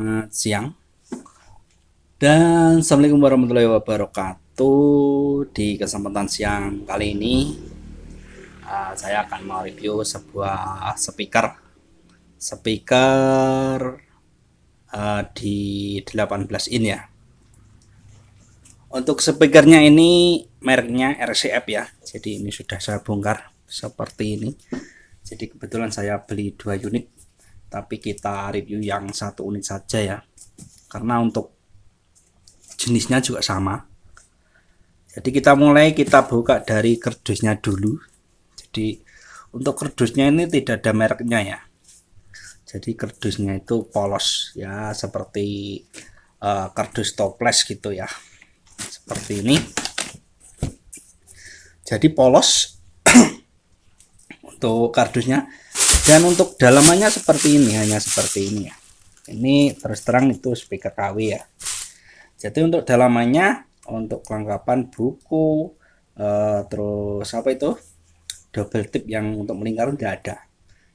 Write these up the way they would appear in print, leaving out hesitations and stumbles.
Selamat siang dan Assalamualaikum warahmatullahi wabarakatuh. Di kesempatan siang kali ini saya akan mereview sebuah speaker di 18 in ya. Untuk speakernya ini mereknya RCF ya. Jadi ini sudah saya bongkar seperti ini. Jadi kebetulan saya beli 2 unit, tapi kita review yang 1 unit saja ya, karena untuk jenisnya juga sama. Jadi kita buka dari kardusnya dulu. Jadi untuk kardusnya ini tidak ada mereknya ya. Jadi kardusnya itu polos ya, seperti kardus toples gitu ya, seperti ini. Jadi polos untuk kardusnya, dan untuk dalamannya seperti ini, hanya seperti ini ya. Ini terus terang itu speaker KW ya. Jadi untuk dalamannya, untuk kelengkapan buku, terus apa itu, double tip yang untuk melingkar tidak ada.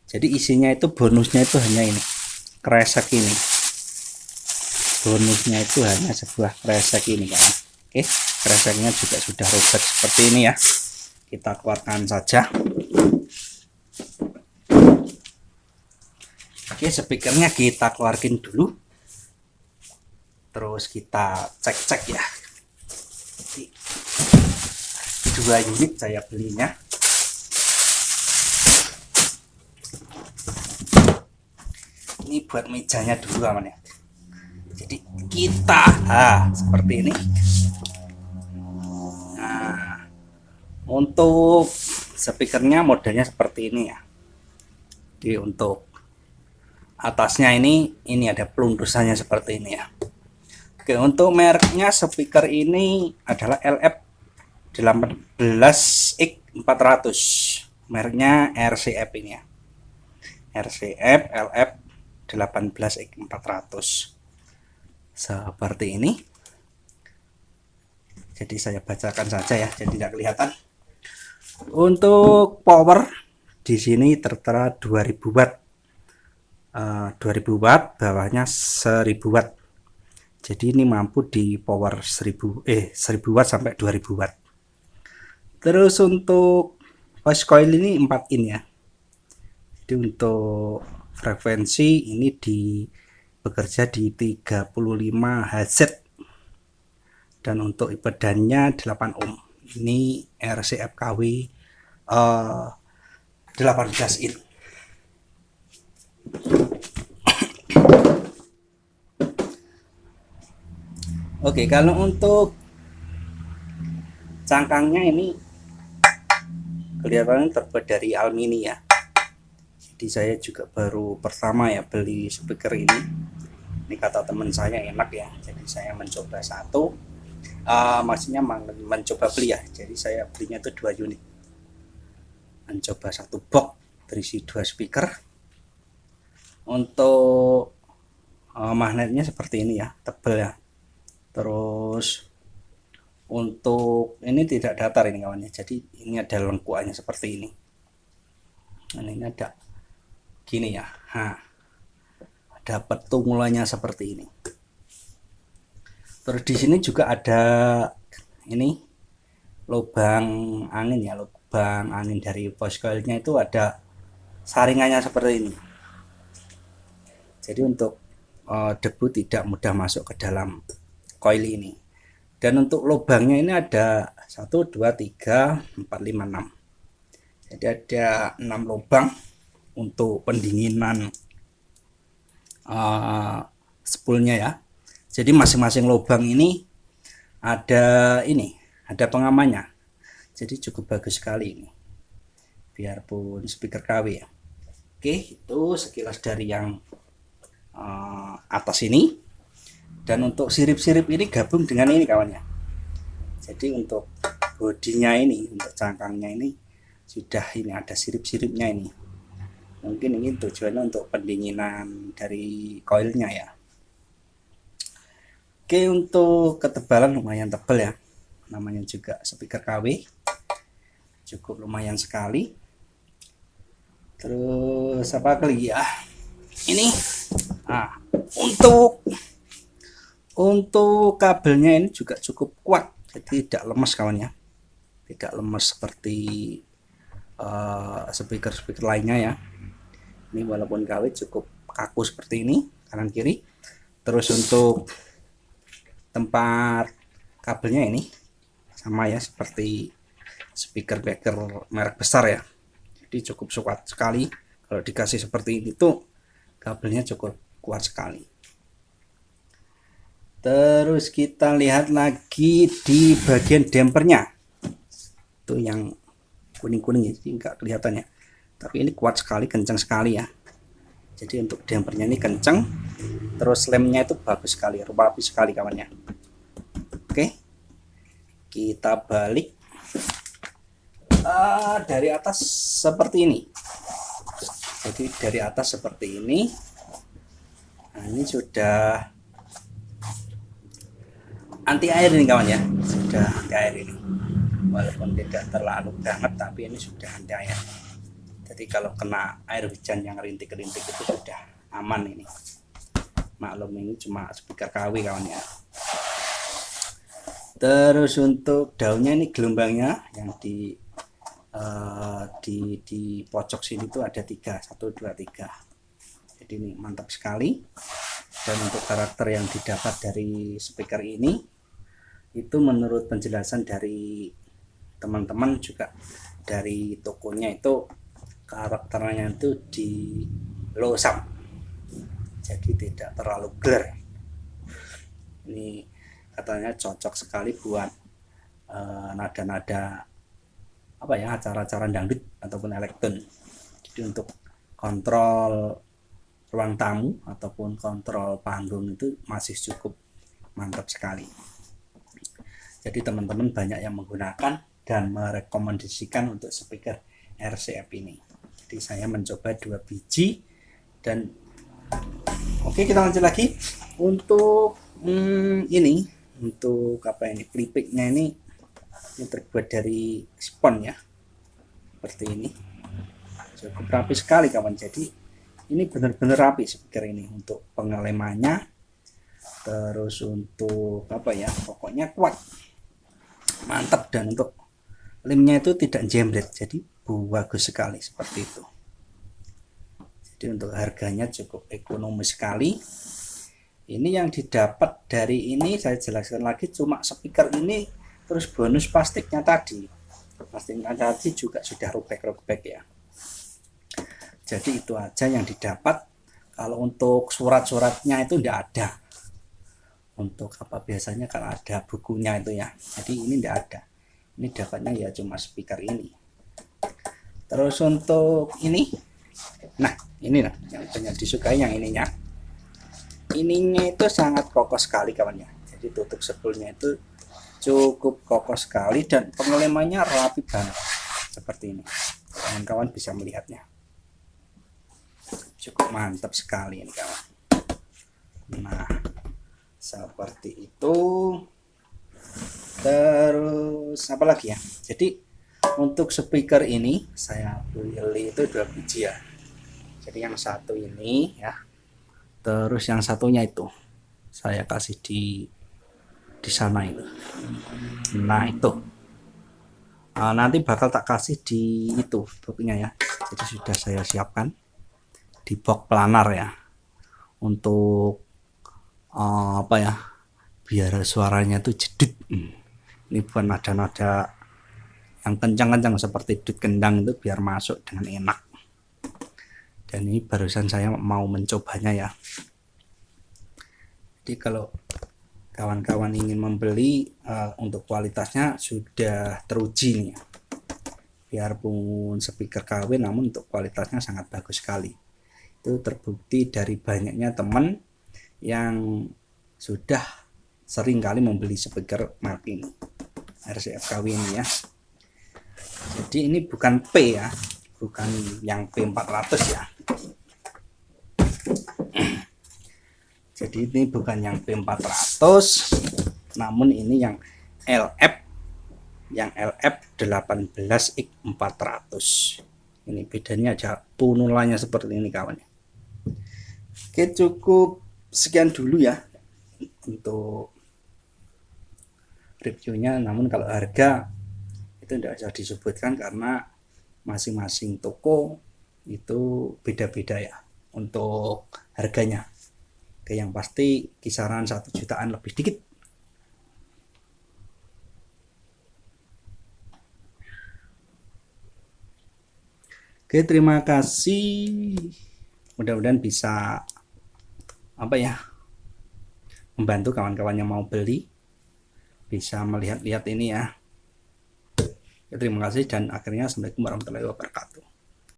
Jadi isinya itu, bonusnya itu hanya ini, kresek ini. Bonusnya itu hanya sebuah kresek ini kan. Oke, kreseknya juga sudah robek seperti ini ya. Kita keluarkan saja. Oke, speakernya kita keluarin dulu. Terus kita cek-cek ya. Jadi 2 unit saya belinya. Ini buat mejanya dulu aman ya. Jadi kita seperti ini. Nah, untuk speakernya modelnya seperti ini ya. Jadi untuk atasnya ini ada pelundusannya seperti ini ya. Oke, untuk mereknya speaker ini adalah LF18X400. Mereknya RCF ini ya. RCF LF18X400. Seperti ini. Jadi saya bacakan saja ya, jadi tidak kelihatan. Untuk power di sini tertera 2000 watt. 2000 watt, bawahnya 1000 watt. Jadi ini mampu di power 1000 watt sampai 2000 watt. Terus untuk voice coil ini 4 in ya. Jadi untuk frekuensi ini bekerja di 35 Hz. Dan untuk impedannya 8 ohm. Ini RCF KW 18 in. Oke, kalau untuk cangkangnya ini kelihatannya terbuat dari aluminium ya. Jadi saya juga baru pertama ya beli speaker ini. Ini kata teman saya enak ya. Jadi saya mencoba satu. Maksudnya mencoba beli ya. Jadi saya belinya itu 2 unit. Mencoba satu box berisi 2 speaker. Untuk magnetnya seperti ini ya, tebal ya. Terus untuk ini tidak datar ini kawannya. Jadi ini ada lengkuannya seperti ini. Nah, ini ada gini ya. Ada petungulanya seperti ini. Terus di sini juga ada ini lubang angin ya, lubang angin dari voice coilnya itu ada saringannya seperti ini. Jadi untuk debu tidak mudah masuk ke dalam coil ini. Dan untuk lubangnya ini ada 1, 2, 3, 4, 5, 6. Jadi ada 6 lubang untuk pendinginan spoolnya ya. Jadi masing-masing lubang ini ada pengamannya. Jadi cukup bagus sekali ini. Biarpun speaker KW ya. Oke, itu sekilas dari yang atas ini. Dan untuk sirip-sirip ini gabung dengan ini kawannya. Jadi untuk bodinya ini, untuk cangkangnya ini sudah ini ada sirip-siripnya ini. Mungkin ini tujuannya untuk pendinginan dari coilnya ya. Oke, untuk ketebalan lumayan tebal ya. Namanya juga speaker KW. Cukup lumayan sekali. Terus apa lagi ya? Ini Nah, untuk kabelnya ini juga cukup kuat, jadi tidak lemes kawan ya, tidak lemes seperti speaker lainnya ya. Ini walaupun KW cukup kaku seperti ini kanan kiri. Terus untuk tempat kabelnya ini sama ya seperti speaker merek besar ya, jadi cukup kuat sekali. Kalau dikasih seperti ini tuh kabelnya cukup kuat sekali. Terus kita lihat lagi di bagian dampernya, tuh yang kuning-kuning ya, nggak kelihatannya, tapi ini kuat sekali, kencang sekali ya. Jadi untuk dampernya ini kencang, terus lemnya itu bagus sekali, rapi sekali kawannya. Oke, kita balik dari atas seperti ini. Jadi dari atas seperti ini. Nah, ini sudah anti air ini kawan ya, sudah anti air ini, walaupun tidak terlalu banget tapi ini sudah anti air. Jadi kalau kena air hujan yang rintik-rintik itu sudah aman ini. Maklum ini cuma speaker KW kawan ya. Terus untuk daunnya ini gelombangnya yang di pojok sini tuh ada 3, 1 2 3. Jadi ini mantap sekali. Dan untuk karakter yang didapat dari speaker ini itu menurut penjelasan dari teman-teman juga dari tokonya, itu karakternya itu di low sub, jadi tidak terlalu glare. Ini katanya cocok sekali buat nada-nada apa ya, acara-acara dangdut ataupun elektron. Jadi untuk kontrol ruang tamu ataupun kontrol panggung itu masih cukup mantap sekali. Jadi teman-teman banyak yang menggunakan dan merekomendasikan untuk speaker RCF ini. Jadi saya mencoba 2 biji dan oke, kita lanjut lagi. Untuk ini, untuk apa ini, klipiknya ini terbuat dari spon ya, seperti ini, cukup rapi sekali kawan. Jadi ini benar-benar rapi speaker ini untuk pengelemannya. Terus untuk apa ya, pokoknya kuat, mantap. Dan untuk lemnya itu tidak jembret, jadi bagus sekali seperti itu. Jadi untuk harganya cukup ekonomis sekali. Ini yang didapat dari ini saya jelaskan lagi, cuma speaker ini terus bonus plastiknya tadi. Plastiknya tadi juga sudah robek-robek ya. Jadi itu aja yang didapat. Kalau untuk surat-suratnya itu tidak ada. Untuk apa, biasanya kalau ada bukunya itu ya. Jadi ini tidak ada. Ini dapatnya ya cuma speaker ini. Terus untuk ini, nah ini nah yang banyak disukai, yang ininya. Ininya itu sangat kokoh sekali kawannya. Jadi tutup sepulnya itu cukup kokoh sekali dan pengelemannya rapi banget seperti ini. Kawan-kawan bisa melihatnya. Cukup mantap sekali ini kawan. Nah, seperti itu. Terus apa lagi ya? Jadi untuk speaker ini saya beli itu 2 biji ya. Jadi yang satu ini ya, terus yang satunya itu saya kasih di sana itu. Nah itu nanti bakal tak kasih di itu boxnya ya. Jadi sudah saya siapkan di box planar ya, untuk apa ya, biar suaranya tuh jedut. Ini bukan nada-nada yang kencang-kencang seperti dut kendang, itu biar masuk dengan enak. Dan ini barusan saya mau mencobanya ya. Jadi kalau kawan-kawan ingin membeli untuk kualitasnya sudah teruji nih ya. Biarpun speaker KW namun untuk kualitasnya sangat bagus sekali. Itu terbukti dari banyaknya teman yang sudah sering kali membeli speaker merek ini, RCF KW ini ya. Jadi ini bukan P ya, bukan yang P400 ya. Jadi ini bukan yang P400, namun ini yang LF 18X400. Ini bedanya aja punulanya seperti ini kawan. Oke, cukup sekian dulu ya untuk reviewnya. Namun kalau harga itu tidak bisa disebutkan karena masing-masing toko itu beda-beda ya untuk harganya. Oke, yang pasti kisaran 1 jutaan lebih dikit. Oke, terima kasih. Mudah-mudahan bisa apa ya, membantu kawan-kawan yang mau beli bisa melihat-lihat ini ya. Terima kasih dan akhirnya assalamualaikum warahmatullahi wabarakatuh.